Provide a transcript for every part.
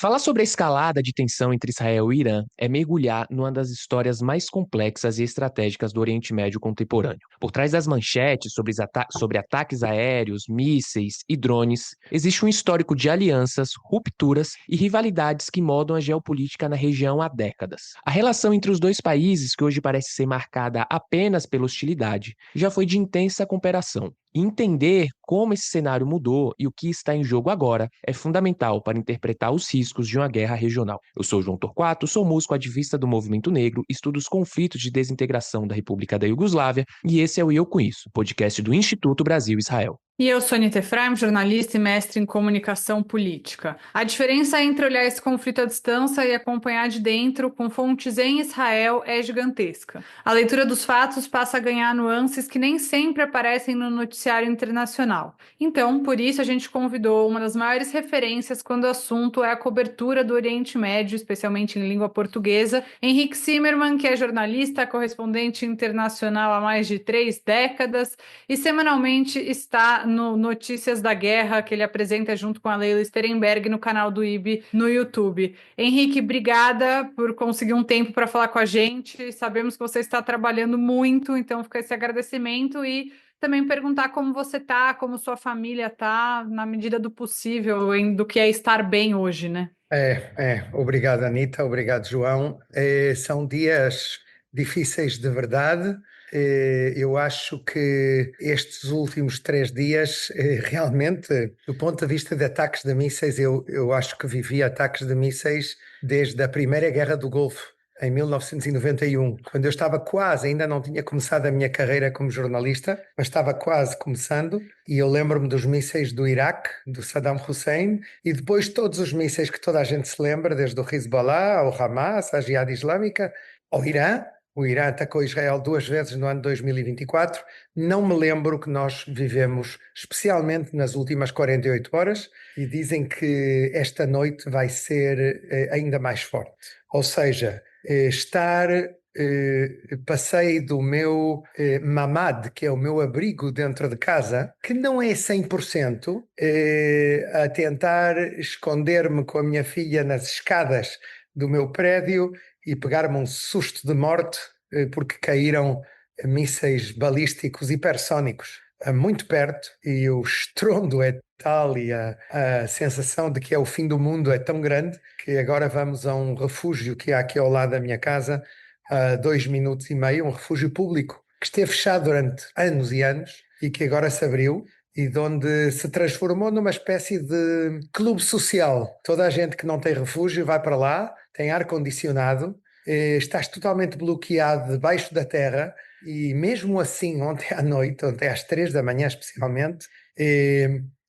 Falar sobre a escalada de tensão entre Israel e Irã é mergulhar numa das histórias mais complexas e estratégicas do Oriente Médio contemporâneo. Por trás das manchetes sobre ataques aéreos, mísseis e drones, existe um histórico de alianças, rupturas e rivalidades que moldam a geopolítica na região há décadas. A relação entre os dois países, que hoje parece ser marcada apenas pela hostilidade, já foi de intensa cooperação. Entender como esse cenário mudou e o que está em jogo agora é fundamental para interpretar os riscos de uma guerra regional. Eu sou João Torquato, sou músico ativista do movimento negro, estudo os conflitos de desintegração da República da Iugoslávia e esse é o Eu Com Isso, podcast do Instituto Brasil-Israel. E eu sou Anita Efraim, jornalista e mestre em comunicação política. A diferença entre olhar esse conflito à distância e acompanhar de dentro, com fontes em Israel, é gigantesca. A leitura dos fatos passa a ganhar nuances que nem sempre aparecem no noticiário internacional. Então, por isso, a gente convidou uma das maiores referências quando o assunto é a cobertura do Oriente Médio, especialmente em língua portuguesa, Henrique Zimmermann, que é jornalista, correspondente internacional há mais de 3 décadas e semanalmente está no Notícias da Guerra, que ele apresenta junto com a Leila Sterenberg no canal do IB no YouTube. Henrique, obrigada por conseguir um tempo para falar com a gente. Sabemos que você está trabalhando muito, então fica esse agradecimento e também perguntar como você está, como sua família está, na medida do possível, do que é estar bem hoje, né? Obrigado, Anita, obrigado, João. São dias difíceis de verdade. Eu acho que estes últimos 3 dias, realmente, do ponto de vista de ataques de mísseis, eu acho que vivi ataques de mísseis desde a Primeira Guerra do Golfo, em 1991, quando eu estava quase, ainda não tinha começado a minha carreira como jornalista, mas estava quase começando, e eu lembro-me dos mísseis do Iraque, do Saddam Hussein, e depois todos os mísseis que toda a gente se lembra, desde o Hezbollah, ao Hamas, à Jihad Islâmica, ao Irã. O Irã atacou Israel 2 vezes no ano 2024. Não me lembro que nós vivemos, especialmente nas últimas 48 horas, e dizem que esta noite vai ser ainda mais forte. Ou seja, passei do meu mamad, que é o meu abrigo dentro de casa, que não é 100%, a tentar esconder-me com a minha filha nas escadas do meu prédio e pegar-me um susto de morte porque caíram mísseis balísticos hipersónicos muito perto, e o estrondo é tal e a sensação de que é o fim do mundo é tão grande que agora vamos a um refúgio que há aqui ao lado da minha casa, a 2 minutos e meio, um refúgio público que esteve fechado durante anos e anos e que agora se abriu e de onde se transformou numa espécie de clube social. Toda a gente que não tem refúgio vai para lá, tem ar-condicionado, estás totalmente bloqueado debaixo da terra. E mesmo assim, ontem à noite, ontem às 3 da manhã especialmente,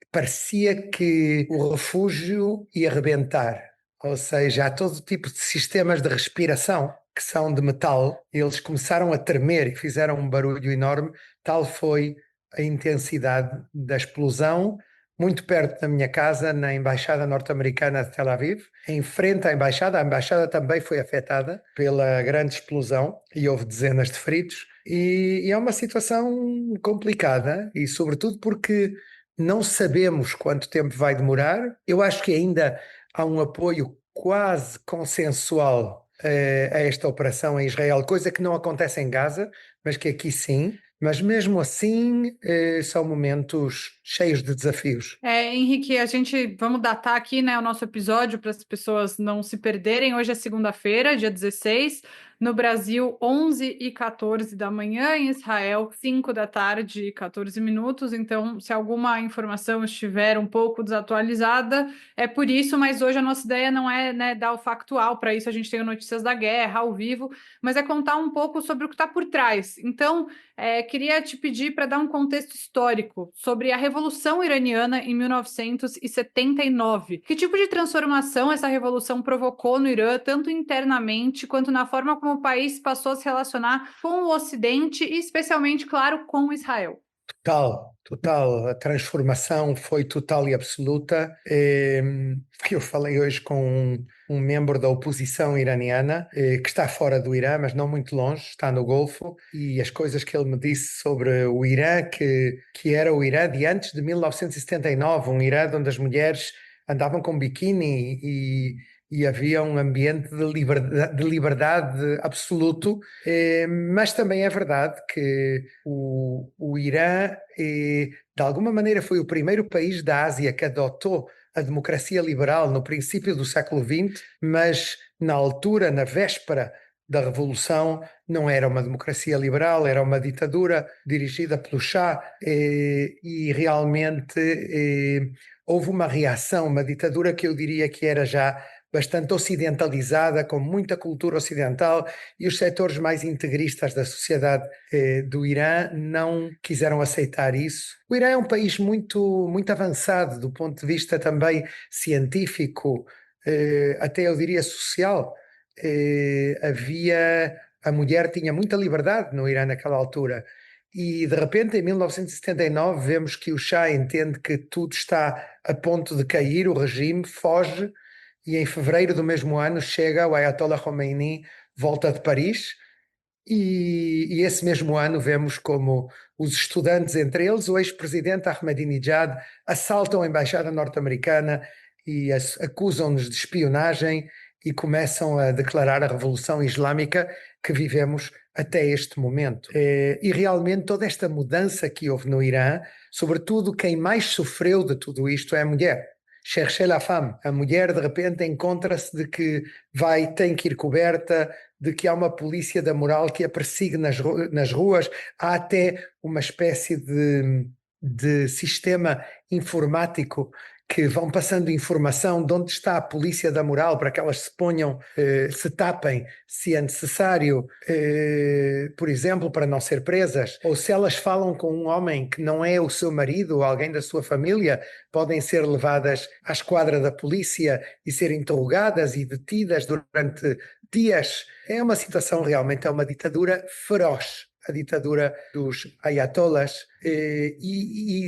parecia que o refúgio ia rebentar. Ou seja, há todo tipo de sistemas de respiração que são de metal. Eles começaram a tremer e fizeram um barulho enorme. Tal foi a intensidade da explosão, muito perto da minha casa, na Embaixada Norte-Americana de Tel Aviv, em frente à Embaixada. A Embaixada também foi afetada pela grande explosão e houve dezenas de feridos. E é uma situação complicada, e sobretudo porque não sabemos quanto tempo vai demorar. Eu acho que ainda há um apoio quase consensual a esta operação em Israel, coisa que não acontece em Gaza, mas que aqui sim. Mas mesmo assim, são momentos cheios de desafios. Henrique, vamos datar aqui, né, o nosso episódio para as pessoas não se perderem. Hoje é segunda-feira, dia 16, no Brasil, 11h14 da manhã, em Israel, 5 da tarde e 14 minutos. Então, se alguma informação estiver um pouco desatualizada, é por isso, mas hoje a nossa ideia não é, né, dar o factual. Para isso a gente tem o Notícias da Guerra ao vivo, mas é contar um pouco sobre o que está por trás. Então, queria te pedir para dar um contexto histórico sobre a Revolução Iraniana em 1979. Que tipo de transformação essa revolução provocou no Irã, tanto internamente quanto na forma como o país passou a se relacionar com o Ocidente e especialmente, claro, com Israel? Total. A transformação foi total e absoluta. Eu falei hoje com um membro da oposição iraniana, que está fora do Irã, mas não muito longe, está no Golfo, e as coisas que ele me disse sobre o Irã, que era o Irã de antes de 1979, um Irã onde as mulheres andavam com biquíni e havia um ambiente de liberdade absoluto, mas também é verdade que o Irã, de alguma maneira, foi o primeiro país da Ásia que adotou a democracia liberal no princípio do século XX, mas na altura, na véspera da Revolução, não era uma democracia liberal, era uma ditadura dirigida pelo Shah, e realmente houve uma reação, uma ditadura que eu diria que era já bastante ocidentalizada, com muita cultura ocidental, e os setores mais integristas da sociedade do Irã não quiseram aceitar isso. O Irã é um país muito, muito avançado do ponto de vista também científico, até eu diria social. A mulher tinha muita liberdade no Irã naquela altura. E de repente, em 1979, vemos que o Shah entende que tudo está a ponto de cair, o regime foge, e em fevereiro do mesmo ano chega o Ayatollah Khomeini, volta de Paris, e esse mesmo ano vemos como os estudantes, entre eles o ex-presidente Ahmadinejad, assaltam a embaixada norte-americana e acusam-nos de espionagem e começam a declarar a Revolução Islâmica que vivemos até este momento. E realmente toda esta mudança que houve no Irã, sobretudo quem mais sofreu de tudo isto é a mulher. Cherchez la femme. A mulher de repente encontra-se de que tem que ir coberta, de que há uma polícia da moral que a persegue nas ruas, há até uma espécie de sistema informático que vão passando informação de onde está a polícia da moral para que elas se ponham, se tapem se é necessário, por exemplo, para não ser presas, ou se elas falam com um homem que não é o seu marido ou alguém da sua família, podem ser levadas à esquadra da polícia e ser interrogadas e detidas durante dias. É uma situação realmente, é uma ditadura feroz, a ditadura dos ayatollahs, e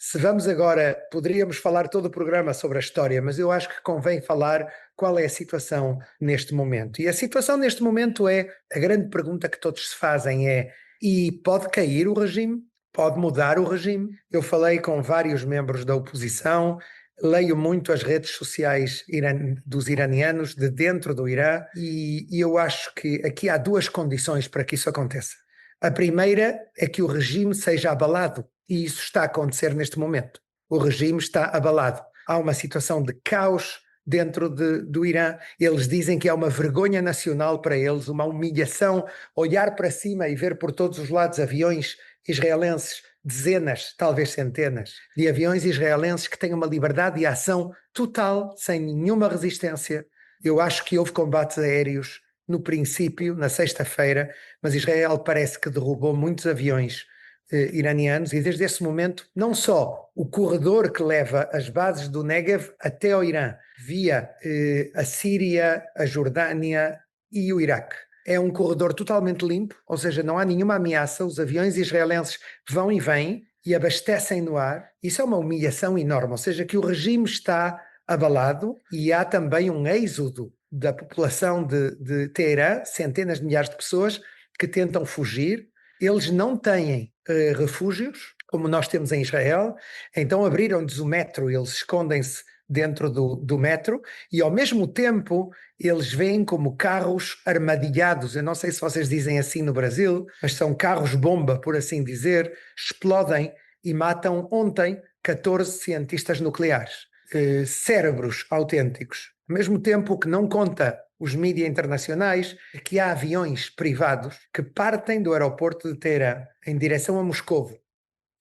se vamos agora, poderíamos falar todo o programa sobre a história, mas eu acho que convém falar qual é a situação neste momento. E a situação neste momento a grande pergunta que todos se fazem e pode cair o regime? Pode mudar o regime? Eu falei com vários membros da oposição, leio muito as redes sociais dos iranianos de dentro do Irã e eu acho que aqui há duas condições para que isso aconteça. A primeira é que o regime seja abalado. E isso está a acontecer neste momento. O regime está abalado. Há uma situação de caos dentro do Irã. Eles dizem que é uma vergonha nacional para eles, uma humilhação, olhar para cima e ver por todos os lados aviões israelenses, dezenas, talvez centenas, de aviões israelenses que têm uma liberdade de ação total, sem nenhuma resistência. Eu acho que houve combates aéreos no princípio, na sexta-feira, mas Israel parece que derrubou muitos aviões iranianos, e desde esse momento não só o corredor que leva as bases do Negev até ao Irã, via a Síria, a Jordânia e o Iraque. É um corredor totalmente limpo, ou seja, não há nenhuma ameaça, os aviões israelenses vão e vêm e abastecem no ar. Isso é uma humilhação enorme, ou seja, que o regime está abalado e há também um êxodo da população de Teherã, centenas de milhares de pessoas que tentam fugir. Eles não têm refúgios, como nós temos em Israel, então abriram-lhes o metro, eles escondem-se dentro do metro e ao mesmo tempo eles vêm como carros armadilhados. Eu não sei se vocês dizem assim no Brasil, mas são carros-bomba, por assim dizer, explodem e matam ontem 14 cientistas nucleares, cérebros autênticos. Ao mesmo tempo que não conta os mídias internacionais, que há aviões privados que partem do aeroporto de Teherã em direção a Moscovo,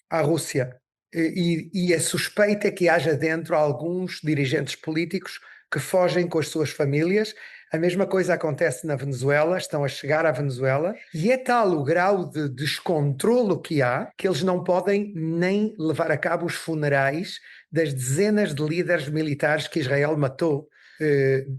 à Rússia, e a suspeita é que haja dentro alguns dirigentes políticos que fogem com as suas famílias. A mesma coisa acontece na Venezuela, estão a chegar à Venezuela, e é tal o grau de descontrolo que há, que eles não podem nem levar a cabo os funerais das dezenas de líderes militares que Israel matou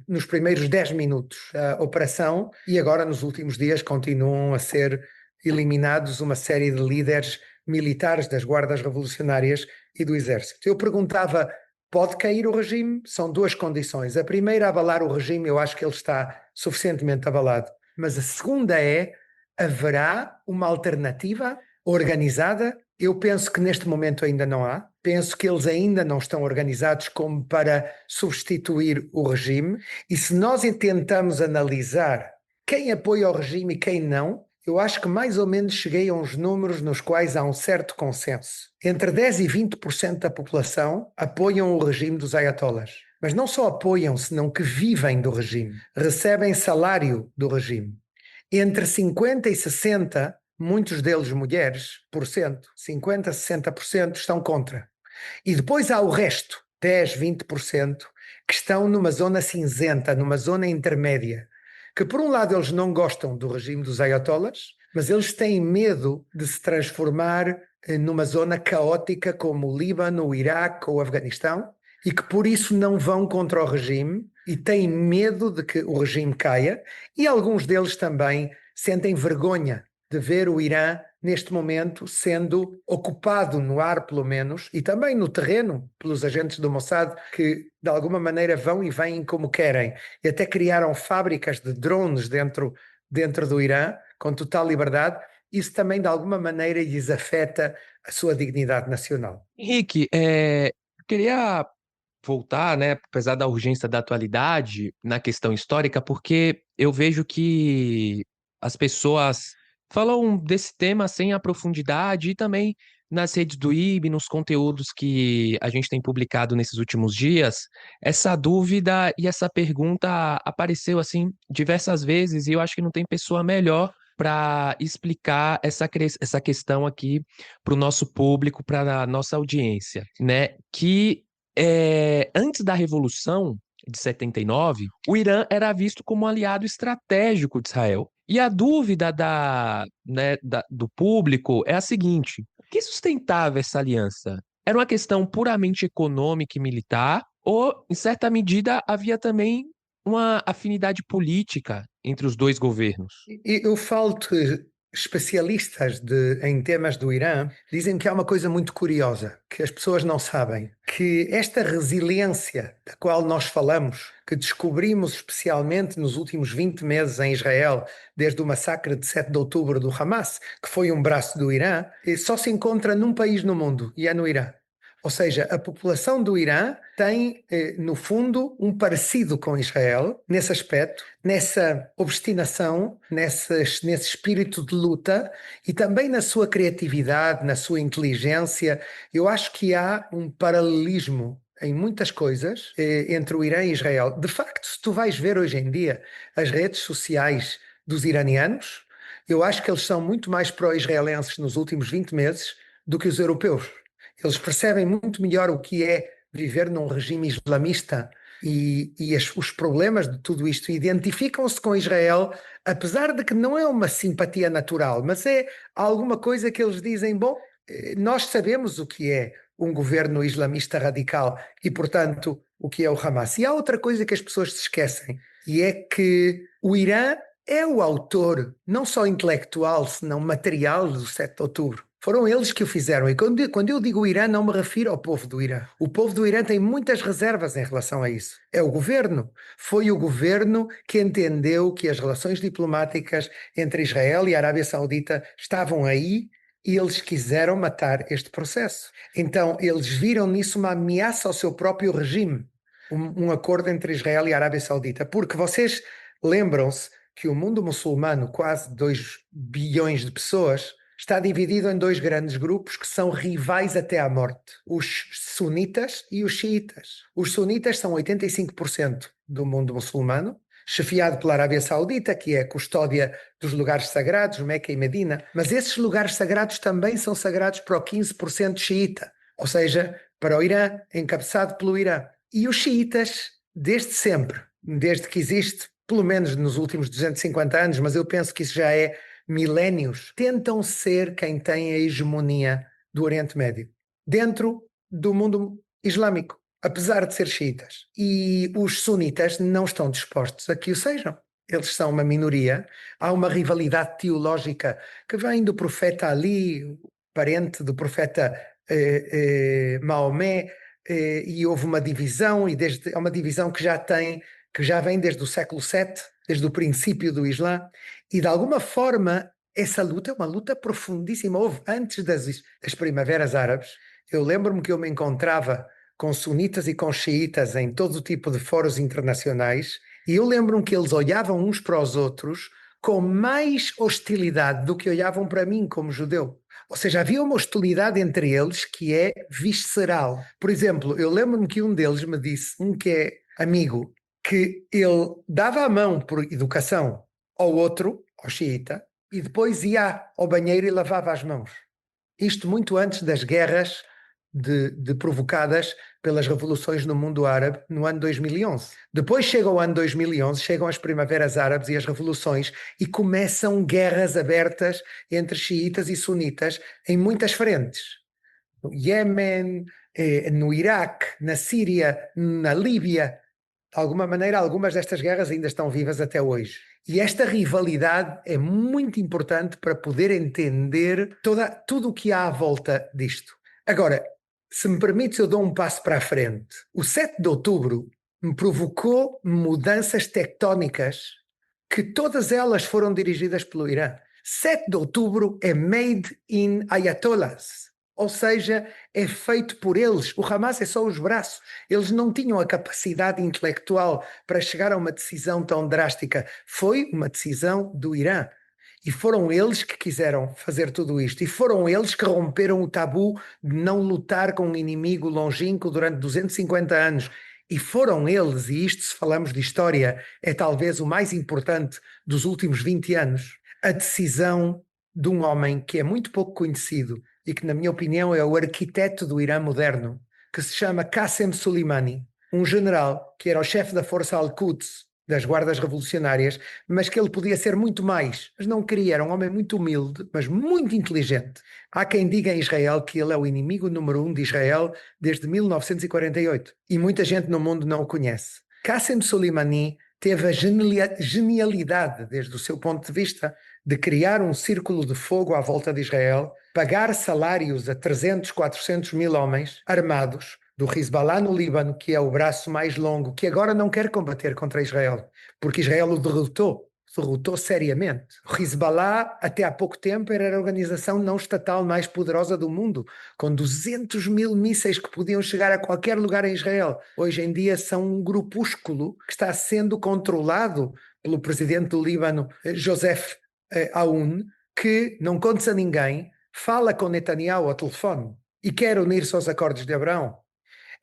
nos primeiros 10 minutos da operação, e agora nos últimos dias continuam a ser eliminados uma série de líderes militares das guardas revolucionárias e do exército. Eu perguntava, pode cair o regime? São duas condições. A primeira, abalar o regime, eu acho que ele está suficientemente abalado. Mas a segunda haverá uma alternativa organizada? Eu penso que neste momento ainda não há. Penso que eles ainda não estão organizados como para substituir o regime, e se nós tentamos analisar quem apoia o regime e quem não, eu acho que mais ou menos cheguei a uns números nos quais há um certo consenso. Entre 10% e 20% da população apoiam o regime dos ayatollahs. Mas não só apoiam, senão que vivem do regime, recebem salário do regime. Entre 50% e 60%, muitos deles mulheres, 50% a 60% estão contra. E depois há o resto, 10%, 20%, que estão numa zona cinzenta, numa zona intermédia, que por um lado eles não gostam do regime dos ayatollahs, mas eles têm medo de se transformar numa zona caótica como o Líbano, o Iraque ou o Afeganistão, e que por isso não vão contra o regime e têm medo de que o regime caia, e alguns deles também sentem vergonha de ver o Irã neste momento sendo ocupado no ar pelo menos e também no terreno pelos agentes do Mossad, que de alguma maneira vão e vêm como querem, e até criaram fábricas de drones dentro do Irã com total liberdade. Isso também de alguma maneira lhes afeta a sua dignidade nacional. Henrique, eu queria voltar, né, apesar da urgência da atualidade, na questão histórica, porque eu vejo que as pessoas falam desse tema sem a profundidade e também nas redes do IB, nos conteúdos que a gente tem publicado nesses últimos dias, essa dúvida e essa pergunta apareceu assim diversas vezes e eu acho que não tem pessoa melhor para explicar essa questão aqui para o nosso público, para a nossa audiência, né? Que antes da Revolução de 79, o Irã era visto como um aliado estratégico de Israel. E a dúvida do público é a seguinte: o que sustentava essa aliança? Era uma questão puramente econômica e militar, ou, em certa medida, havia também uma afinidade política entre os dois governos? Eu falo que especialistas em temas do Irã dizem que há uma coisa muito curiosa, que as pessoas não sabem, que esta resiliência da qual nós falamos, que descobrimos especialmente nos últimos 20 meses em Israel, desde o massacre de 7 de outubro do Hamas, que foi um braço do Irã, só se encontra num país no mundo, e é no Irã. Ou seja, a população do Irã tem, no fundo, um parecido com Israel, nesse aspecto, nessa obstinação, nesse espírito de luta e também na sua criatividade, na sua inteligência. Eu acho que há um paralelismo em muitas coisas entre o Irã e Israel. De facto, se tu vais ver hoje em dia as redes sociais dos iranianos, eu acho que eles são muito mais pró-israelenses nos últimos 20 meses do que os europeus. Eles percebem muito melhor o que é viver num regime islamista e os problemas de tudo isto. Identificam-se com Israel, apesar de que não é uma simpatia natural, mas é alguma coisa que eles dizem, bom, nós sabemos o que é um governo islamista radical e, portanto, o que é o Hamas. E há outra coisa que as pessoas se esquecem, e é que o Irã é o autor, não só intelectual, senão material do 7 de outubro. Foram eles que o fizeram. E quando eu digo o Irã, não me refiro ao povo do Irã. O povo do Irã tem muitas reservas em relação a isso. É o governo. Foi o governo que entendeu que as relações diplomáticas entre Israel e a Arábia Saudita estavam aí e eles quiseram matar este processo. Então, eles viram nisso uma ameaça ao seu próprio regime. Um acordo entre Israel e a Arábia Saudita. Porque vocês lembram-se que o mundo muçulmano, quase 2 bilhões de pessoas, está dividido em 2 grandes grupos que são rivais até à morte, os sunitas e os xiitas. Os sunitas são 85% do mundo muçulmano, chefiado pela Arábia Saudita, que é a custódia dos lugares sagrados, Meca e Medina, mas esses lugares sagrados também são sagrados para o 15% xiita, ou seja, para o Irã, encabeçado pelo Irã. E os xiitas, desde sempre, desde que existe, pelo menos nos últimos 250 anos, mas eu penso que isso já é milénios, tentam ser quem tem a hegemonia do Oriente Médio, dentro do mundo islâmico, apesar de ser xiitas. E os sunitas não estão dispostos a que o sejam. Eles são uma minoria. Há uma rivalidade teológica que vem do profeta Ali, parente do profeta Maomé, e houve uma divisão, e é uma divisão que já vem desde o século VII, desde o princípio do Islã, e de alguma forma essa luta é uma luta profundíssima. Houve antes das primaveras árabes, Eu lembro-me que eu me encontrava com sunitas e com xiitas em todo o tipo de fóruns internacionais, e eu lembro-me que eles olhavam uns para os outros com mais hostilidade do que olhavam para mim como judeu. Ou seja, havia uma hostilidade entre eles que é visceral. Por exemplo, eu lembro-me que um deles me disse, um que é amigo, que ele dava a mão por educação ao outro, ao xiita, e depois ia ao banheiro e lavava as mãos. Isto muito antes das guerras provocadas pelas revoluções no mundo árabe no ano 2011. Depois chega o ano 2011, chegam as primaveras árabes e as revoluções e começam guerras abertas entre xiitas e sunitas em muitas frentes. No Iémen, no Iraque, na Síria, na Líbia. De alguma maneira, algumas destas guerras ainda estão vivas até hoje. E esta rivalidade é muito importante para poder entender tudo o que há à volta disto. Agora, se me permites, eu dou um passo para a frente. O 7 de outubro me provocou mudanças tectónicas que todas elas foram dirigidas pelo Irã. 7 de outubro é made in Ayatollahs. Ou seja, é feito por eles. O Hamas é só os braços. Eles não tinham a capacidade intelectual para chegar a uma decisão tão drástica. Foi uma decisão do Irã. E foram eles que quiseram fazer tudo isto. E foram eles que romperam o tabu de não lutar com um inimigo longínquo durante 250 anos. E foram eles, e isto, se falamos de história, é talvez o mais importante dos últimos 20 anos, a decisão de um homem que é muito pouco conhecido e que, na minha opinião, é o arquiteto do Irã moderno, que se chama Qasem Soleimani, um general que era o chefe da força Al-Quds, das guardas revolucionárias, mas que ele podia ser muito mais, mas não queria. Era um homem muito humilde, mas muito inteligente. Há quem diga em Israel que ele é o inimigo número 1 de Israel desde 1948, e muita gente no mundo não o conhece. Qasem Soleimani teve a genialidade, desde o seu ponto de vista, de criar um círculo de fogo à volta de Israel, pagar salários a 300, 400 mil homens armados do Hezbollah no Líbano, que é o braço mais longo, que agora não quer combater contra Israel, porque Israel o derrotou seriamente. O Hezbollah, até há pouco tempo, era a organização não estatal mais poderosa do mundo, com 200 mil mísseis que podiam chegar a qualquer lugar em Israel. Hoje em dia são um grupúsculo que está sendo controlado pelo presidente do Líbano, Joseph Aoun, que não conta a ninguém, fala com Netanyahu ao telefone e quer unir-se aos acordos de Abraão.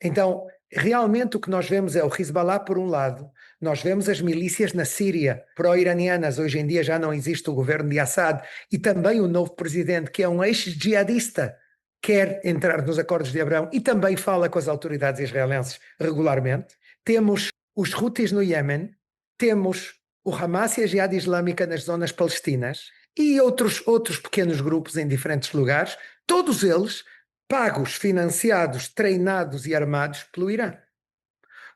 Então, realmente o que nós vemos é o Hezbollah por um lado, nós vemos as milícias na Síria, pró-iranianas, hoje em dia já não existe o governo de Assad, e também o novo presidente, que é um ex-jihadista, quer entrar nos acordos de Abraão e também fala com as autoridades israelenses regularmente. Temos os Houthis no Iémen, temos o Hamas e a Jihad Islâmica nas zonas palestinas e outros pequenos grupos em diferentes lugares, todos eles pagos, financiados, treinados e armados pelo Irã.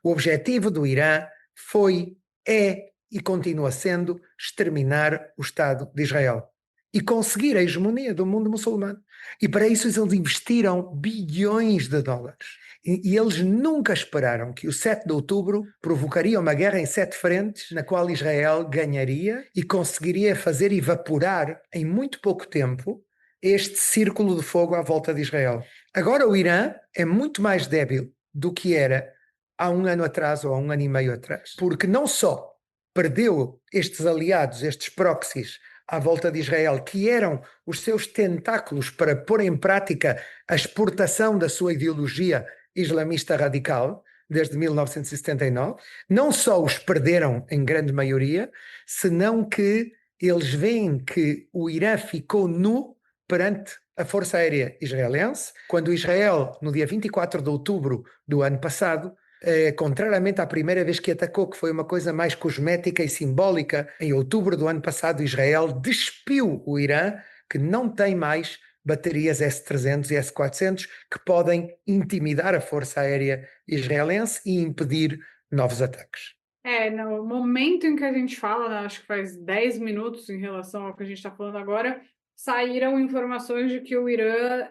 O objetivo do Irã foi, é e continua sendo exterminar o Estado de Israel e conseguir a hegemonia do mundo muçulmano. E para isso eles investiram bilhões de dólares. E eles nunca esperaram que o 7 de outubro provocaria uma guerra em 7 frentes, na qual Israel ganharia e conseguiria fazer evaporar em muito pouco tempo este círculo de fogo à volta de Israel. Agora o Irã é muito mais débil do que era há um ano atrás ou há um ano e meio atrás, porque não só perdeu estes aliados, estes proxies à volta de Israel, que eram os seus tentáculos para pôr em prática a exportação da sua ideologia islamista radical, desde 1979, não só os perderam em grande maioria, senão que eles veem que o Irã ficou nu perante a Força Aérea Israelense, quando Israel, no dia 24 de outubro do ano passado, contrariamente à primeira vez que atacou, que foi uma coisa mais cosmética e simbólica, em outubro do ano passado, Israel despiu o Irã, que não tem mais baterias S-300 e S-400 que podem intimidar a Força Aérea Israelense e impedir novos ataques. No momento em que a gente fala, né, acho que faz 10 minutos em relação ao que a gente está falando agora, saíram informações de que o Irã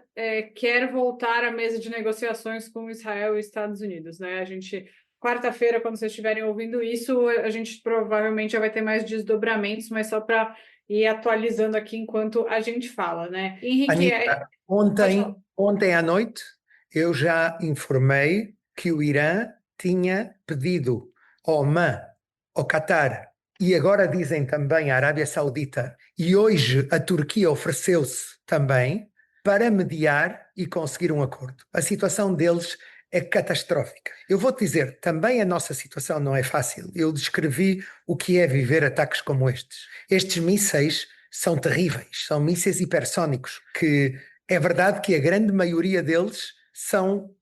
quer voltar à mesa de negociações com Israel e Estados Unidos, né? A gente, quarta-feira, quando vocês estiverem ouvindo isso, a gente provavelmente já vai ter mais desdobramentos, mas só para ir atualizando aqui enquanto a gente fala, né? Henrique, Anitta, ontem à noite, eu já informei que o Irã tinha pedido ao Oman, ao Qatar, e agora dizem também a Arábia Saudita, e hoje a Turquia ofereceu-se também para mediar e conseguir um acordo. A situação deles é catastrófica. Eu vou-te dizer, também a nossa situação não é fácil. Eu descrevi o que é viver ataques como estes. Estes mísseis são terríveis, são mísseis hipersónicos, que é verdade que a grande maioria deles são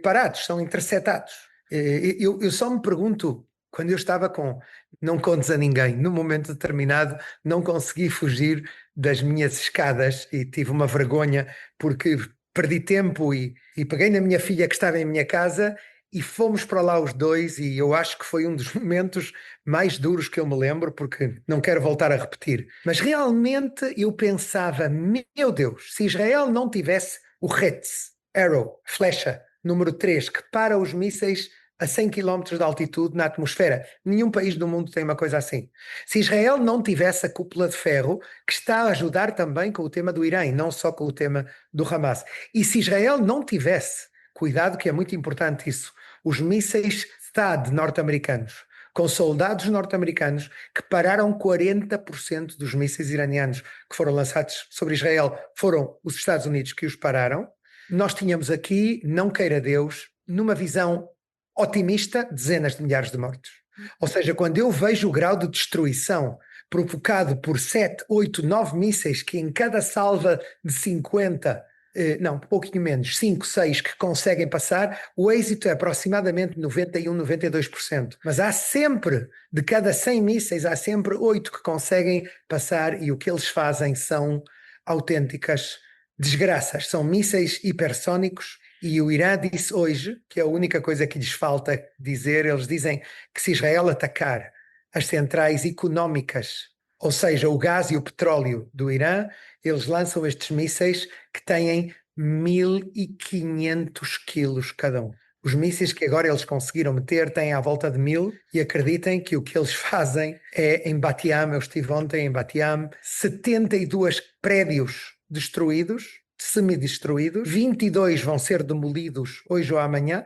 parados, são interceptados. Eu só me pergunto, quando eu estava com não contes a ninguém, num momento determinado não consegui fugir das minhas escadas e tive uma vergonha porque perdi tempo e peguei na minha filha que estava em minha casa e fomos para lá os dois e eu acho que foi um dos momentos mais duros que eu me lembro porque não quero voltar a repetir. Mas realmente eu pensava, meu Deus, se Israel não tivesse o Hetz, Arrow, flecha, número 3, que para os mísseis a 100 km de altitude na atmosfera. Nenhum país do mundo tem uma coisa assim. Se Israel não tivesse a cúpula de ferro, que está a ajudar também com o tema do Irã e não só com o tema do Hamas. E se Israel não tivesse, cuidado que é muito importante isso, os mísseis THAAD norte-americanos, com soldados norte-americanos que pararam 40% dos mísseis iranianos que foram lançados sobre Israel, foram os Estados Unidos que os pararam. Nós tínhamos aqui, não queira Deus, numa visão otimista, dezenas de milhares de mortos. Ou seja, quando eu vejo o grau de destruição provocado por 7, 8, 9 mísseis que em cada salva de 50, não, um pouquinho menos, 5, 6 que conseguem passar, o êxito é aproximadamente 91, 92%. Mas há sempre, de cada 100 mísseis, há sempre 8 que conseguem passar e o que eles fazem são autênticas desgraças. São mísseis hipersónicos. E o Irã disse hoje, que é a única coisa que lhes falta dizer, eles dizem que se Israel atacar as centrais económicas, ou seja, o gás e o petróleo do Irã, eles lançam estes mísseis que têm 1.500 quilos cada um. Os mísseis que agora eles conseguiram meter têm à volta de 1.000 e acreditem que o que eles fazem é em Bat Yam, eu estive ontem em Bat Yam, 72 prédios destruídos, semi-destruídos, 22 vão ser demolidos hoje ou amanhã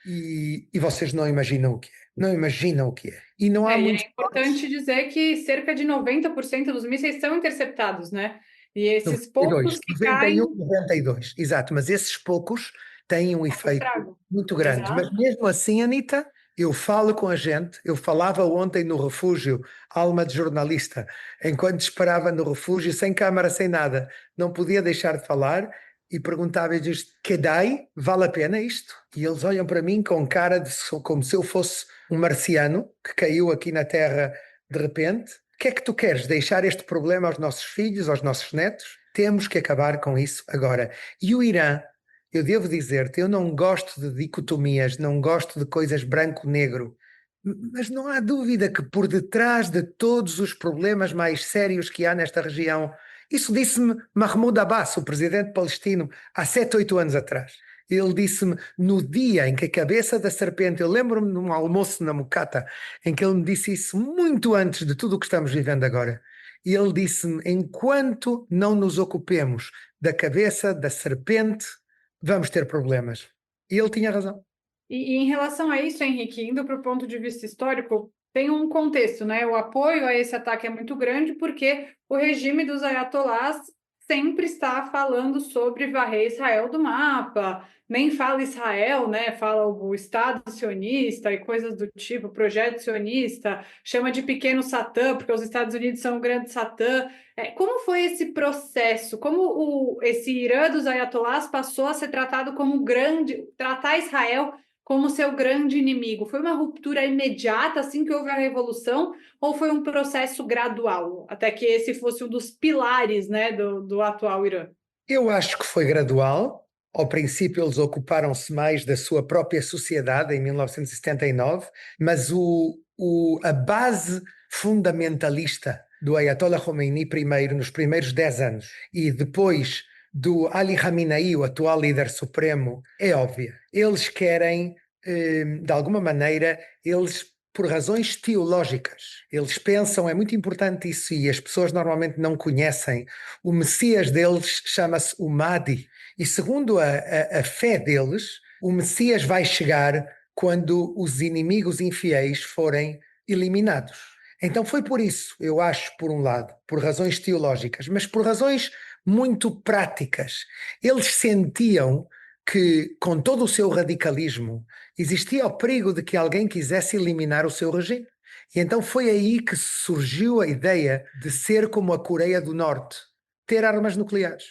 e vocês não imaginam o que é. Não imaginam o que é. E não há É muitos importante dizer que cerca de 90% dos mísseis são interceptados, né? E esses 92, poucos que caem... 91, 92, exato, mas esses poucos têm um efeito estrago. muito grande. Exato. Mas mesmo assim, Anita, eu falo com a gente, eu falava ontem no refúgio, alma de jornalista, enquanto esperava no refúgio, sem câmara, sem nada, não podia deixar de falar e perguntava-lhes, Kedai, vale a pena isto? E eles olham para mim com cara de como se eu fosse um marciano que caiu aqui na Terra de repente. O que é que tu queres? Deixar este problema aos nossos filhos, aos nossos netos? Temos que acabar com isso agora. E o Irã, eu devo dizer-te, eu não gosto de dicotomias, não gosto de coisas branco-negro, mas não há dúvida que por detrás de todos os problemas mais sérios que há nesta região, isso disse-me Mahmoud Abbas, o presidente palestino, há 7, 8 anos atrás. Ele disse-me, no dia em que a cabeça da serpente, eu lembro-me de um almoço na Mucata, em que ele me disse isso muito antes de tudo o que estamos vivendo agora. E ele disse-me, enquanto não nos ocupemos da cabeça da serpente, vamos ter problemas. E ele tinha razão. E em relação a isso, Henrique, indo para o ponto de vista histórico, tem um contexto, né? O apoio a esse ataque é muito grande porque o regime dos ayatolás sempre está falando sobre varrer Israel do mapa, nem fala Israel, né? Fala o Estado sionista e coisas do tipo, projeto sionista, chama de pequeno Satã, porque os Estados Unidos são o grande Satã. Como foi esse processo? Como esse Irã dos ayatolás passou a ser tratado como tratar Israel como seu grande inimigo? Foi uma ruptura imediata assim que houve a revolução ou foi um processo gradual, até que esse fosse um dos pilares, né, do atual Irã? Eu acho que foi gradual. Ao princípio eles ocuparam-se mais da sua própria sociedade em 1979, mas a base fundamentalista do Ayatollah Khomeini primeiro, nos primeiros 10 anos, e depois do Ali Khamenei, o atual líder supremo, é óbvia. Eles querem, de alguma maneira, por razões teológicas, eles pensam, é muito importante isso, e as pessoas normalmente não conhecem, o Messias deles chama-se o Mahdi, E segundo a fé deles, o Messias vai chegar quando os inimigos infiéis forem eliminados. Então foi por isso, eu acho, por um lado, por razões teológicas, mas por razões muito práticas. Eles sentiam que, com todo o seu radicalismo, existia o perigo de que alguém quisesse eliminar o seu regime. E então foi aí que surgiu a ideia de ser como a Coreia do Norte, ter armas nucleares.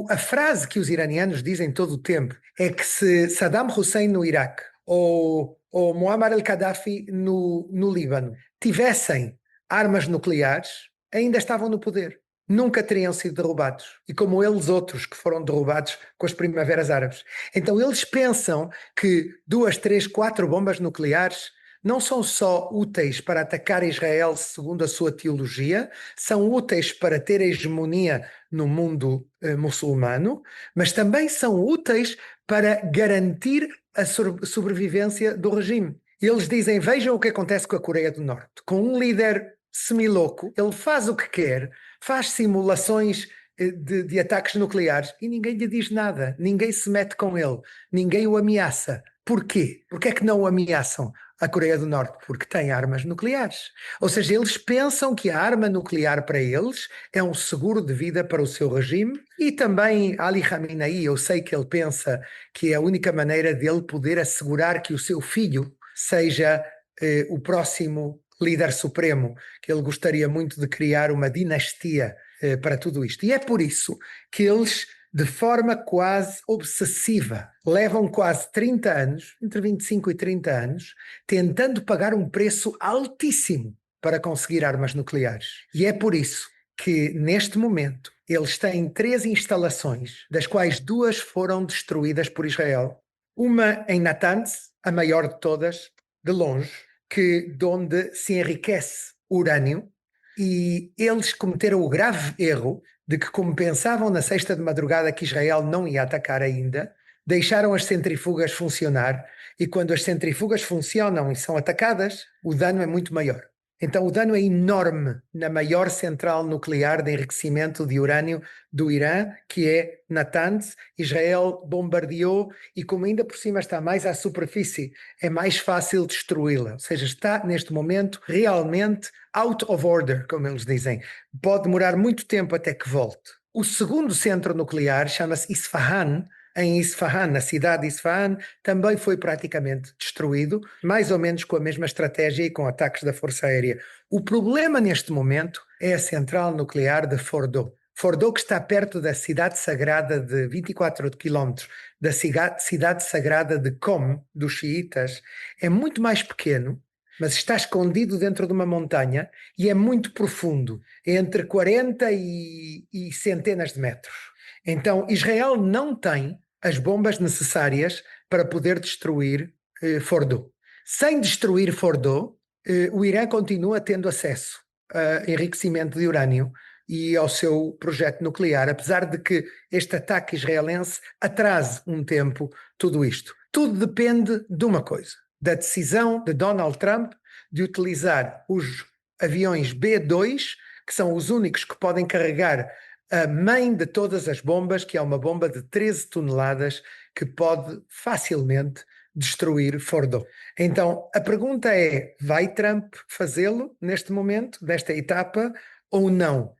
A frase que os iranianos dizem todo o tempo é que se Saddam Hussein no Iraque ou Muammar al-Gaddafi no Líbano tivessem armas nucleares, ainda estavam no poder. Nunca teriam sido derrubados. E como eles outros que foram derrubados com as primaveras árabes. Então eles pensam que 2, 3, 4 bombas nucleares não são só úteis para atacar Israel segundo a sua teologia, são úteis para ter hegemonia no mundo muçulmano, mas também são úteis para garantir a sobrevivência do regime. Eles dizem, vejam o que acontece com a Coreia do Norte. Com um líder semilouco, ele faz o que quer, faz simulações de ataques nucleares e ninguém lhe diz nada, ninguém se mete com ele, ninguém o ameaça. Porquê? Porquê é que não o ameaçam a Coreia do Norte? Porque tem armas nucleares. Ou seja, eles pensam que a arma nuclear para eles é um seguro de vida para o seu regime. E também Ali Khamenei, eu sei que ele pensa que é a única maneira dele poder assegurar que o seu filho seja o próximo líder supremo, que ele gostaria muito de criar uma dinastia para tudo isto. E é por isso que eles, de forma quase obsessiva, levam quase 30 anos, entre 25 e 30 anos, tentando pagar um preço altíssimo para conseguir armas nucleares. E é por isso que, neste momento, eles têm 3 instalações, das quais 2 foram destruídas por Israel. Uma em Natanz, a maior de todas, de longe, de onde se enriquece urânio, e eles cometeram o grave erro de que, como pensavam na sexta de madrugada que Israel não ia atacar ainda, deixaram as centrifugas funcionar, e quando as centrifugas funcionam e são atacadas, o dano é muito maior. Então o dano é enorme na maior central nuclear de enriquecimento de urânio do Irã, que é Natanz. Israel bombardeou e, como ainda por cima está mais à superfície, é mais fácil destruí-la. Ou seja, está neste momento realmente out of order, como eles dizem. Pode demorar muito tempo até que volte. O segundo centro nuclear chama-se Isfahan. Em Isfahan, na cidade de Isfahan, também foi praticamente destruído, mais ou menos com a mesma estratégia e com ataques da Força Aérea. O problema neste momento é a central nuclear de Fordo. Fordo, que está perto da cidade sagrada de 24 quilómetros, da cidade sagrada de Qom, dos xiitas, é muito mais pequeno, mas está escondido dentro de uma montanha e é muito profundo, entre 40 e centenas de metros. Então Israel não tem as bombas necessárias para poder destruir Fordo. Sem destruir Fordo, o Irã continua tendo acesso a enriquecimento de urânio e ao seu projeto nuclear, apesar de que este ataque israelense atrase um tempo tudo isto. Tudo depende de uma coisa, da decisão de Donald Trump de utilizar os aviões B-2, que são os únicos que podem carregar a mãe de todas as bombas, que é uma bomba de 13 toneladas que pode facilmente destruir Fordo. Então, a pergunta é, vai Trump fazê-lo neste momento, nesta etapa, ou não?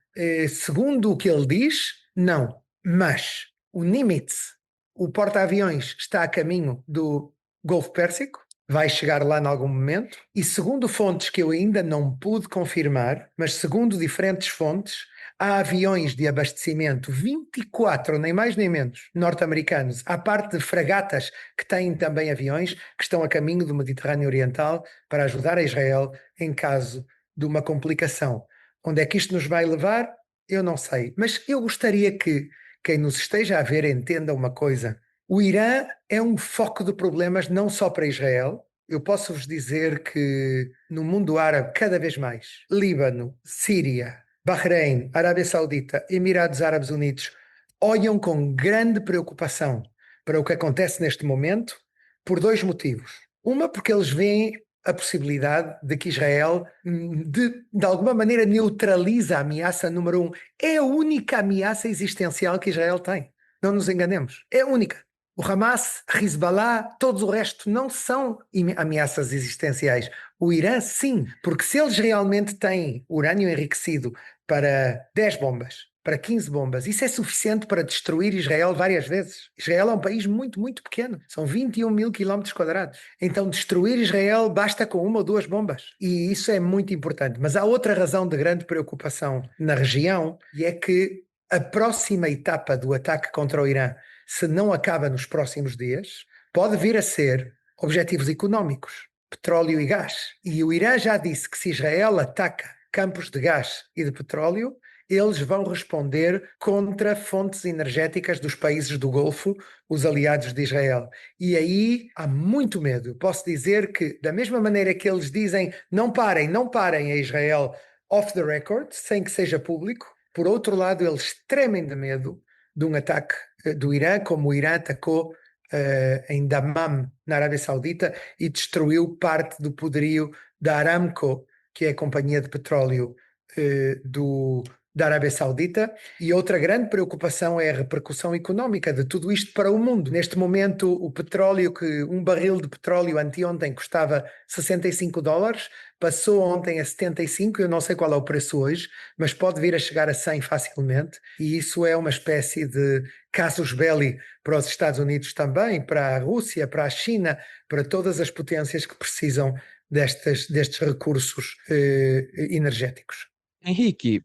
Segundo o que ele diz, não. Mas o Nimitz, o porta-aviões, está a caminho do Golfo Pérsico, vai chegar lá em algum momento, e segundo fontes que eu ainda não pude confirmar, mas segundo diferentes fontes, há aviões de abastecimento, 24, nem mais nem menos, norte-americanos, à parte de fragatas que têm também aviões, que estão a caminho do Mediterrâneo Oriental para ajudar a Israel em caso de uma complicação. Onde é que isto nos vai levar? Eu não sei. Mas eu gostaria que quem nos esteja a ver entenda uma coisa. O Irã é um foco de problemas não só para Israel. Eu posso vos dizer que no mundo árabe, cada vez mais, Líbano, Síria, Bahrein, Arábia Saudita, Emirados Árabes Unidos, olham com grande preocupação para o que acontece neste momento por 2 motivos. Uma, porque eles veem a possibilidade de que Israel, de alguma maneira, neutraliza a ameaça número 1. É a única ameaça existencial que Israel tem. Não nos enganemos. É a única. O Hamas, Hezbollah, todo o resto não são ameaças existenciais. O Irã, sim, porque se eles realmente têm urânio enriquecido para 10 bombas, para 15 bombas, isso é suficiente para destruir Israel várias vezes. Israel é um país muito, muito pequeno. São 21 mil quilómetros quadrados. Então destruir Israel basta com 1 ou 2 bombas. E isso é muito importante. Mas há outra razão de grande preocupação na região, e é que a próxima etapa do ataque contra o Irã, se não acaba nos próximos dias, pode vir a ser objetivos económicos, petróleo e gás. E o Irã já disse que se Israel ataca campos de gás e de petróleo, eles vão responder contra fontes energéticas dos países do Golfo, os aliados de Israel. E aí há muito medo. Posso dizer que, da mesma maneira que eles dizem não parem a Israel off the record, sem que seja público, por outro lado, eles tremem de medo de um ataque do Irã, como o Irã atacou em Dammam, na Arábia Saudita, e destruiu parte do poderio da Aramco, que é a companhia de petróleo da Arábia Saudita. E outra grande preocupação é a repercussão económica de tudo isto para o mundo. Neste momento, o petróleo, um barril de petróleo anteontem custava $65, passou ontem a 75, eu não sei qual é o preço hoje, mas pode vir a chegar a 100 facilmente, e isso é uma espécie de casus belli para os Estados Unidos também, para a Rússia, para a China, para todas as potências que precisam destes recursos energéticos. Henrique,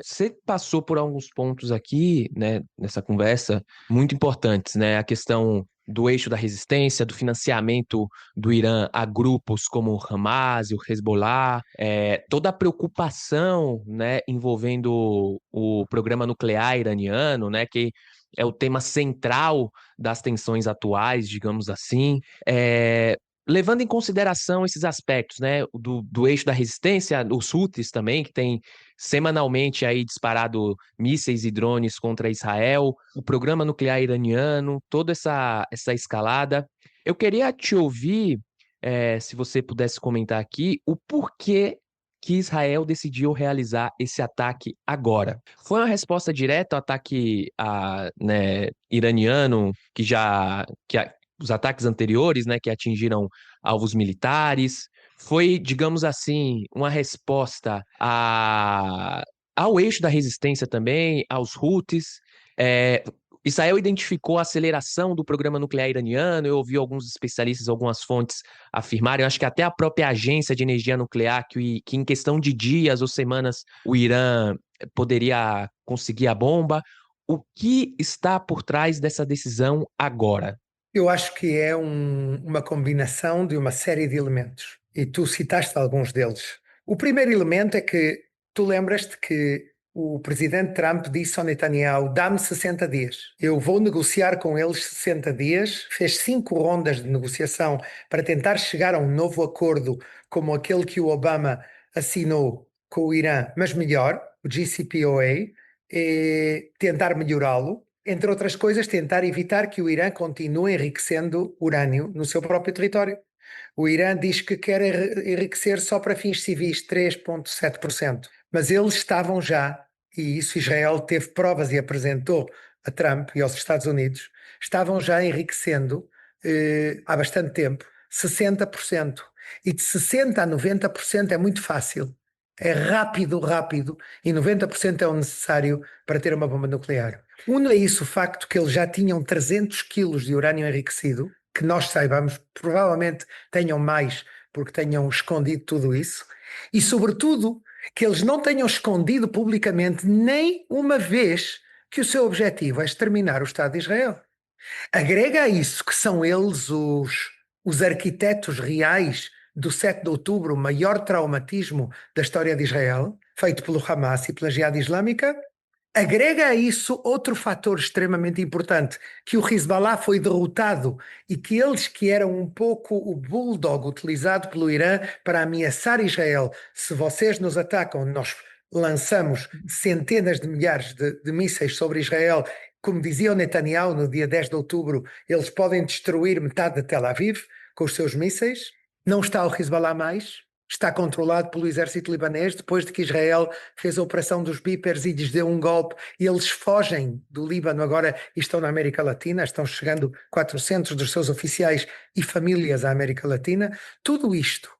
você passou por alguns pontos aqui, né, nessa conversa, muito importantes, né? A questão do eixo da resistência, do financiamento do Irã a grupos como o Hamas e o Hezbollah, toda a preocupação, né, envolvendo o programa nuclear iraniano, né, que é o tema central das tensões atuais, digamos assim. Levando em consideração esses aspectos, né, do eixo da resistência, os Houthis também, que tem semanalmente aí disparado mísseis e drones contra Israel, o programa nuclear iraniano, toda essa escalada. Eu queria te ouvir, se você pudesse comentar aqui, o porquê que Israel decidiu realizar esse ataque agora. Foi uma resposta direta ao ataque iraniano os ataques anteriores, né, que atingiram alvos militares? Foi, digamos assim, uma resposta ao eixo da resistência também, aos Houthis? Israel identificou a aceleração do programa nuclear iraniano. Eu ouvi alguns especialistas, algumas fontes afirmarem, eu acho que até a própria agência de energia nuclear, que em questão de dias ou semanas o Irã poderia conseguir a bomba. O que está por trás dessa decisão agora? Eu acho que é uma combinação de uma série de elementos, e tu citaste alguns deles. O primeiro elemento é que tu lembras-te que o presidente Trump disse ao Netanyahu: dá-me 60 dias, eu vou negociar com eles 60 dias. Fez 5 rondas de negociação para tentar chegar a um novo acordo como aquele que o Obama assinou com o Irã, mas melhor, o JCPOA, e tentar melhorá-lo. Entre outras coisas, tentar evitar que o Irã continue enriquecendo urânio no seu próprio território. O Irã diz que quer enriquecer só para fins civis 3,7%, mas eles estavam já, e isso Israel teve provas e apresentou a Trump e aos Estados Unidos, estavam já enriquecendo há bastante tempo 60%. E de 60% a 90% é muito fácil. É rápido, e 90% é o necessário para ter uma bomba nuclear. Une a isso o facto que eles já tinham 300 quilos de urânio enriquecido, que nós saibamos, provavelmente tenham mais, porque tenham escondido tudo isso, e sobretudo que eles não tenham escondido publicamente nem uma vez que o seu objetivo é exterminar o Estado de Israel. Agrega a isso que são eles os arquitetos reais do 7 de outubro, o maior traumatismo da história de Israel, feito pelo Hamas e pela Jihad Islâmica. Agrega a isso outro fator extremamente importante, que o Hezbollah foi derrotado e que eles, que eram um pouco o bulldog utilizado pelo Irã para ameaçar Israel: se vocês nos atacam, nós lançamos centenas de milhares de mísseis sobre Israel. Como dizia o Netanyahu no dia 10 de outubro, eles podem destruir metade de Tel Aviv com os seus mísseis. Não está o Hezbollah mais. está controlado pelo exército libanês depois de que Israel fez a operação dos Beepers e lhes deu um golpe e eles fogem do Líbano agora e estão na América Latina, estão chegando 400 dos seus oficiais e famílias à América Latina. Tudo isto,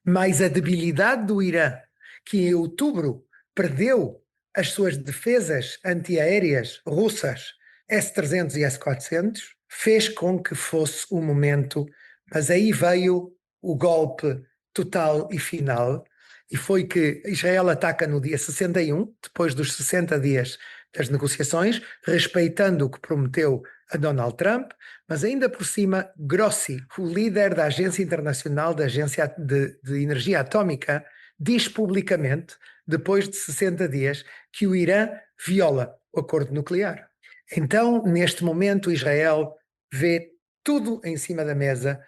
mais a debilidade do Irã, que em outubro perdeu as suas defesas antiaéreas russas, S-300 e S-400, fez com que fosse o momento, mas aí veio o golpe total e final, e foi que Israel ataca no dia 61, depois dos 60 dias das negociações, respeitando o que prometeu a Donald Trump, mas ainda por cima, Grossi, o líder da Agência Internacional da Agência de Energia Atómica, diz publicamente, depois de 60 dias, que o Irã viola o acordo nuclear. Então, neste momento, Israel vê tudo em cima da mesa.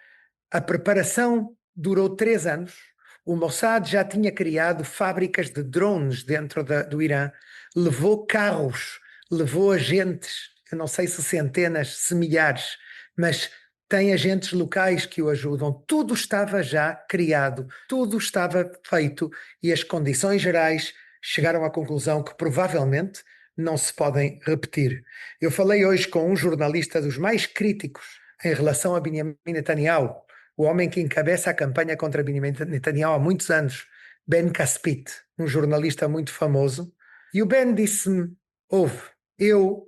A preparação durou 3 anos. O Mossad já tinha criado fábricas de drones dentro do Irã, levou carros, levou agentes, eu não sei se centenas, se milhares, mas tem agentes locais que o ajudam. Tudo estava já criado, tudo estava feito e as condições gerais chegaram à conclusão que provavelmente não se podem repetir. Eu falei hoje com um jornalista dos mais críticos em relação a Benjamin Netanyahu, o homem que encabeça a campanha contra Benjamin Netanyahu há muitos anos, Ben Caspit, um jornalista muito famoso, e o Ben disse-me,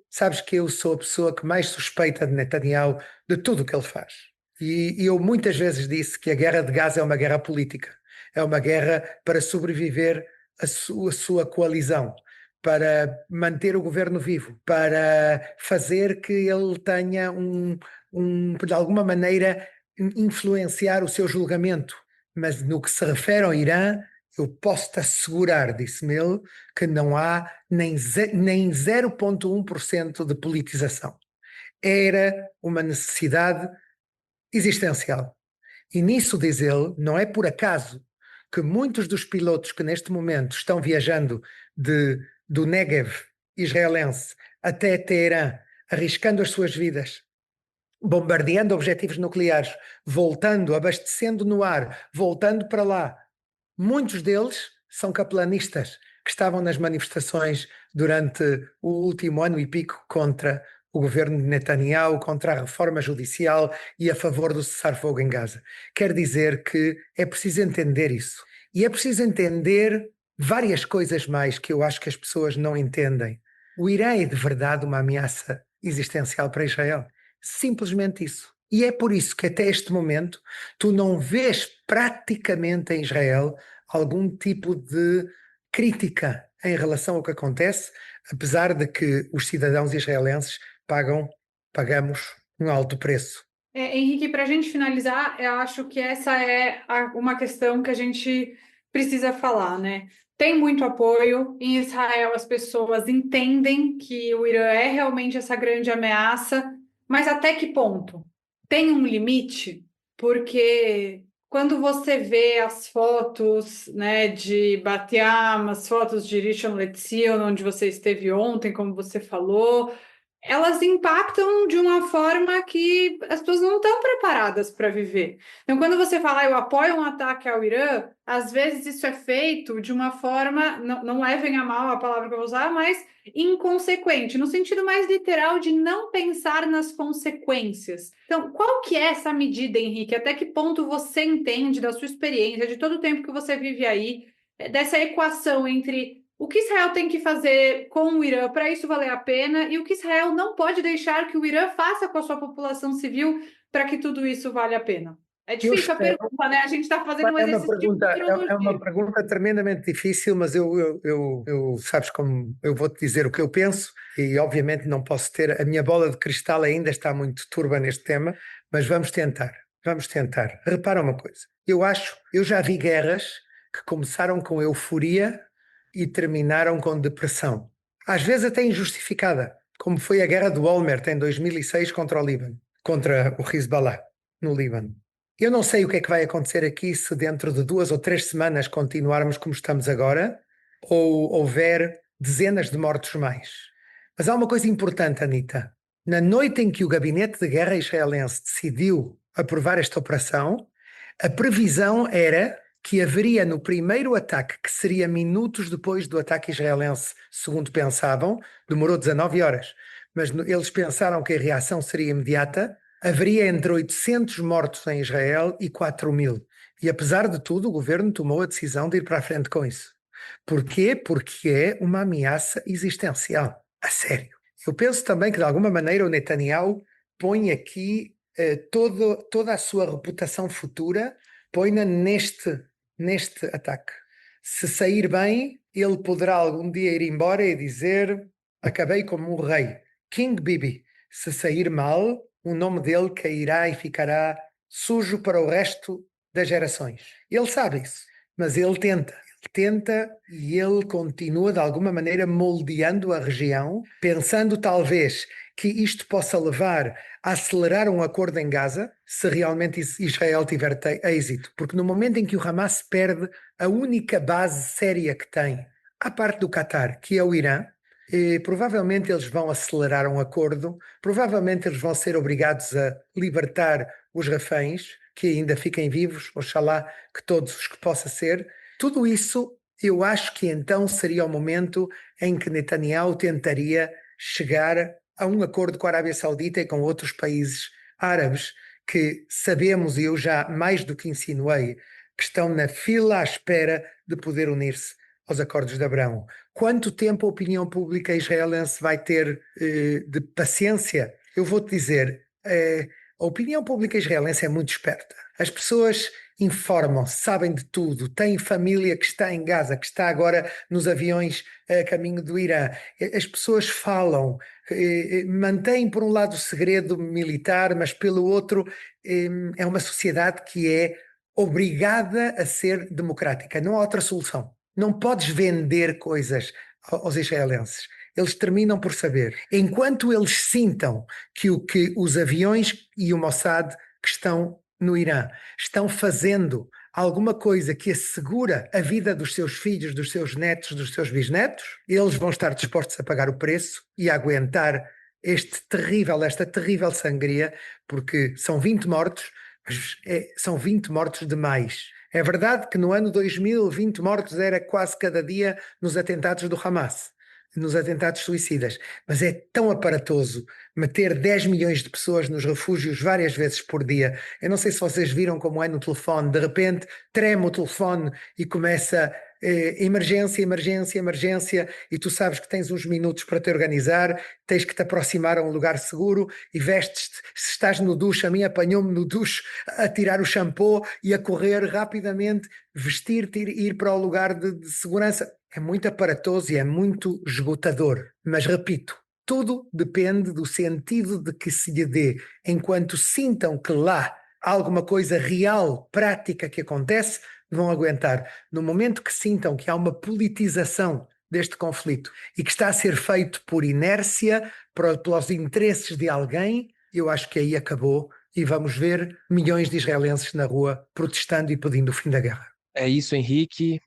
sabes que eu sou a pessoa que mais suspeita de Netanyahu de tudo o que ele faz. E eu muitas vezes disse que a guerra de Gaza é uma guerra política, é uma guerra para sobreviver a sua coalizão, para manter o governo vivo, para fazer que ele tenha de alguma maneira, influenciar o seu julgamento. Mas no que se refere ao Irã, eu posso-te assegurar, disse-me ele, que não há nem 0,1% de politização. Era uma necessidade existencial. E nisso, diz ele, não é por acaso que muitos dos pilotos que neste momento estão viajando do Negev israelense até Teherã, arriscando as suas vidas, bombardeando objetivos nucleares, voltando, abastecendo no ar, voltando para lá. Muitos deles são caplanistas que estavam nas manifestações durante o último ano e pico contra o governo de Netanyahu, contra a reforma judicial e a favor do cessar-fogo em Gaza. Quer dizer que é preciso entender isso. E é preciso entender várias coisas mais que eu acho que as pessoas não entendem. O Irã é de verdade uma ameaça existencial para Israel. Simplesmente isso. E é por isso que até este momento tu não vês praticamente em Israel algum tipo de crítica em relação ao que acontece, apesar de que os cidadãos israelenses pagamos um alto preço. Henrique, para a gente finalizar, eu acho que essa é uma questão que a gente precisa falar, né? Tem muito apoio. Em Israel, as pessoas entendem que o Irã é realmente essa grande ameaça, mas até que ponto? Tem um limite? Porque quando você vê as fotos, né, de Bat Yam, as fotos de Rishon LeZion, onde você esteve ontem, como você falou, elas impactam de uma forma que as pessoas não estão preparadas para viver. Então, quando você fala, eu apoio um ataque ao Irã, às vezes isso é feito de uma forma, não levem a mal a palavra que eu vou usar, mas inconsequente, no sentido mais literal de não pensar nas consequências. Então, qual que é essa medida, Henrique? Até que ponto você entende da sua experiência, de todo o tempo que você vive aí, dessa equação entre o que Israel tem que fazer com o Irã para isso valer a pena e o que Israel não pode deixar que o Irã faça com a sua população civil para que tudo isso valha a pena? É difícil a pergunta, né? A gente está fazendo um exercício de futurologia. É uma pergunta tremendamente difícil, mas eu sabes como eu vou-te dizer o que eu penso e obviamente não posso ter, a minha bola de cristal ainda está muito turva neste tema, mas vamos tentar. Repara uma coisa, eu já vi guerras que começaram com euforia e terminaram com depressão. Às vezes até injustificada, como foi a guerra do Olmert em 2006 contra o Líbano, contra o Hezbollah no Líbano. Eu não sei o que é que vai acontecer aqui se dentro de 2 ou 3 semanas continuarmos como estamos agora ou houver dezenas de mortos mais. Mas há uma coisa importante, Anita. Na noite em que o gabinete de guerra israelense decidiu aprovar esta operação, a previsão era que haveria no primeiro ataque, que seria minutos depois do ataque israelense, segundo pensavam, demorou 19 horas, mas eles pensaram que a reação seria imediata, haveria entre 800 mortos em Israel e 4.000. E apesar de tudo, o governo tomou a decisão de ir para a frente com isso. Porquê? Porque é uma ameaça existencial, a sério. Eu penso também que, de alguma maneira, o Netanyahu põe aqui toda a sua reputação futura, põe-na neste ataque. Se sair bem, ele poderá algum dia ir embora e dizer: acabei como um rei, King Bibi. Se sair mal, o nome dele cairá e ficará sujo para o resto das gerações. Ele sabe isso, mas ele tenta e ele continua de alguma maneira moldeando a região, pensando talvez que isto possa levar a acelerar um acordo em Gaza, se realmente Israel tiver êxito. Porque no momento em que o Hamas perde a única base séria que tem, à parte do Qatar, que é o Irã, provavelmente eles vão acelerar um acordo, provavelmente eles vão ser obrigados a libertar os reféns, que ainda fiquem vivos, oxalá que todos os que possa ser. Tudo isso, eu acho que então seria o momento em que Netanyahu tentaria chegar a um acordo com a Arábia Saudita e com outros países árabes que sabemos, e eu já mais do que insinuei, que estão na fila à espera de poder unir-se aos acordos de Abraão. Quanto tempo a opinião pública israelense vai ter de paciência? Eu vou-te dizer, a opinião pública israelense é muito esperta. As pessoas informam-se, sabem de tudo, têm família que está em Gaza, que está agora nos aviões a caminho do Irã. As pessoas falam, mantêm por um lado o segredo militar, mas pelo outro é uma sociedade que é obrigada a ser democrática. Não há outra solução. Não podes vender coisas aos israelenses. Eles terminam por saber. Enquanto eles sintam que o que os aviões e o Mossad que estão no Irã estão fazendo alguma coisa que assegura a vida dos seus filhos, dos seus netos, dos seus bisnetos, eles vão estar dispostos a pagar o preço e a aguentar esta terrível sangria, porque são 20 mortos, mas são 20 mortos demais. É verdade que no ano 2000, 20 mortos era quase cada dia nos atentados do Hamas, nos atentados suicidas, mas é tão aparatoso meter 10 milhões de pessoas nos refúgios várias vezes por dia. Eu não sei se vocês viram como é no telefone, de repente treme o telefone e começa emergência, emergência, emergência, e tu sabes que tens uns minutos para te organizar, tens que te aproximar a um lugar seguro e vestes-te. Se estás no duche, a mim apanhou-me no duche a tirar o shampoo e a correr rapidamente, vestir-te e ir para o lugar de segurança. É muito aparatoso e é muito esgotador, mas repito, tudo depende do sentido de que se lhe dê. Enquanto sintam que lá há alguma coisa real, prática que acontece, vão aguentar. No momento que sintam que há uma politização deste conflito e que está a ser feito por inércia, pelos interesses de alguém, eu acho que aí acabou e vamos ver milhões de israelenses na rua protestando e pedindo o fim da guerra. É isso, Henrique.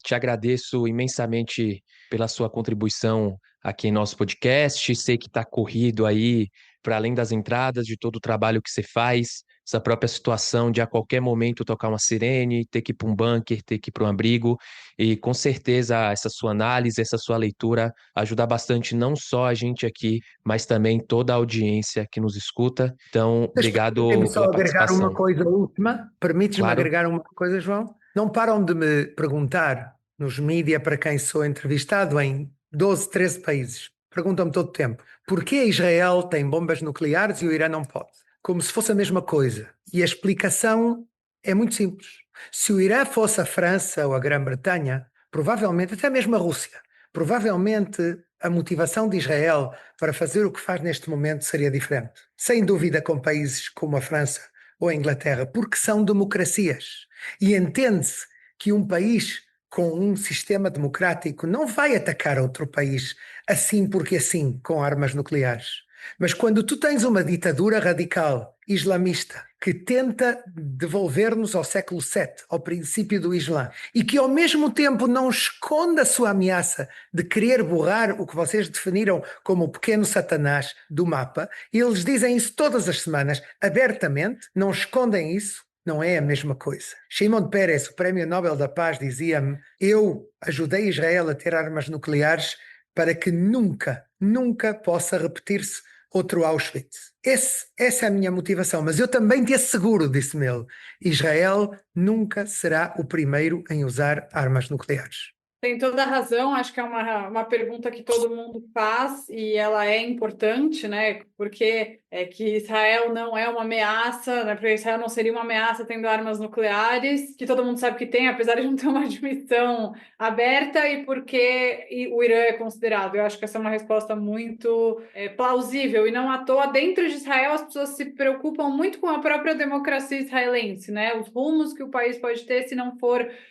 Te agradeço imensamente pela sua contribuição aqui em nosso podcast. Sei que está corrido aí, para além das entradas, de todo o trabalho que você faz, essa própria situação de a qualquer momento tocar uma sirene, ter que ir para um bunker, ter que ir para um abrigo. E com certeza essa sua análise, essa sua leitura ajuda bastante não só a gente aqui, mas também toda a audiência que nos escuta. Então, obrigado Permite-me só pela agregar uma participação. coisa última? Permites-me Claro. agregar uma coisa, João? Não param de me perguntar nos mídia para quem sou entrevistado em 12, 13 países. Perguntam-me todo o tempo. Porquê Israel tem bombas nucleares e o Irã não pode? Como se fosse a mesma coisa. E a explicação é muito simples. Se o Irã fosse a França ou a Grã-Bretanha, provavelmente, até mesmo a Rússia, provavelmente a motivação de Israel para fazer o que faz neste momento seria diferente. Sem dúvida com países como a França ou a Inglaterra, porque são democracias. E entende-se que um país com um sistema democrático não vai atacar outro país assim porque assim, com armas nucleares. Mas quando tu tens uma ditadura radical islamista que tenta devolver-nos ao século VII, ao princípio do Islã, e que ao mesmo tempo não esconde a sua ameaça de querer borrar o que vocês definiram como o pequeno Satanás do mapa, e eles dizem isso todas as semanas, abertamente, não escondem isso, não é a mesma coisa. Shimon Peres, o Prémio Nobel da Paz, dizia-me: eu ajudei Israel a ter armas nucleares para que nunca, nunca possa repetir-se outro Auschwitz. Essa é a minha motivação, mas eu também te asseguro, disse-me ele, Israel nunca será o primeiro em usar armas nucleares. Tem toda a razão, acho que é uma pergunta que todo mundo faz e ela é importante, né? Porque é que Israel não é uma ameaça, né? Porque Israel não seria uma ameaça tendo armas nucleares, que todo mundo sabe que tem, apesar de não ter uma admissão aberta, e porque o Irã é considerado. Eu acho que essa é uma resposta muito plausível, e não à toa, dentro de Israel, as pessoas se preocupam muito com a própria democracia israelense, né? Os rumos que o país pode ter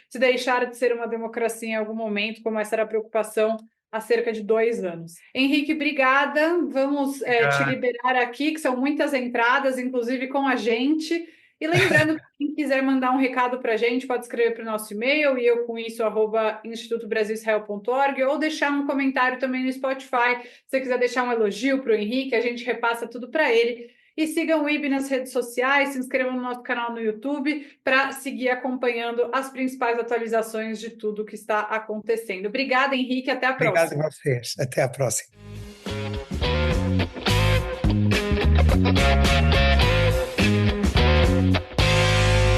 se deixar de ser uma democracia em algum momento, como essa era a preocupação há cerca de 2 anos. Henrique, obrigada. Vamos te liberar aqui, que são muitas entradas, inclusive com a gente. E lembrando que quem quiser mandar um recado para a gente, pode escrever para o nosso e-mail, e eu com isso, @institutobrasilisrael.org, ou deixar um comentário também no Spotify. Se você quiser deixar um elogio para o Henrique, a gente repassa tudo para ele. E sigam o IB nas redes sociais, se inscrevam no nosso canal no YouTube para seguir acompanhando as principais atualizações de tudo que está acontecendo. Obrigada, Henrique, até a próxima. Obrigado a vocês. Até a próxima.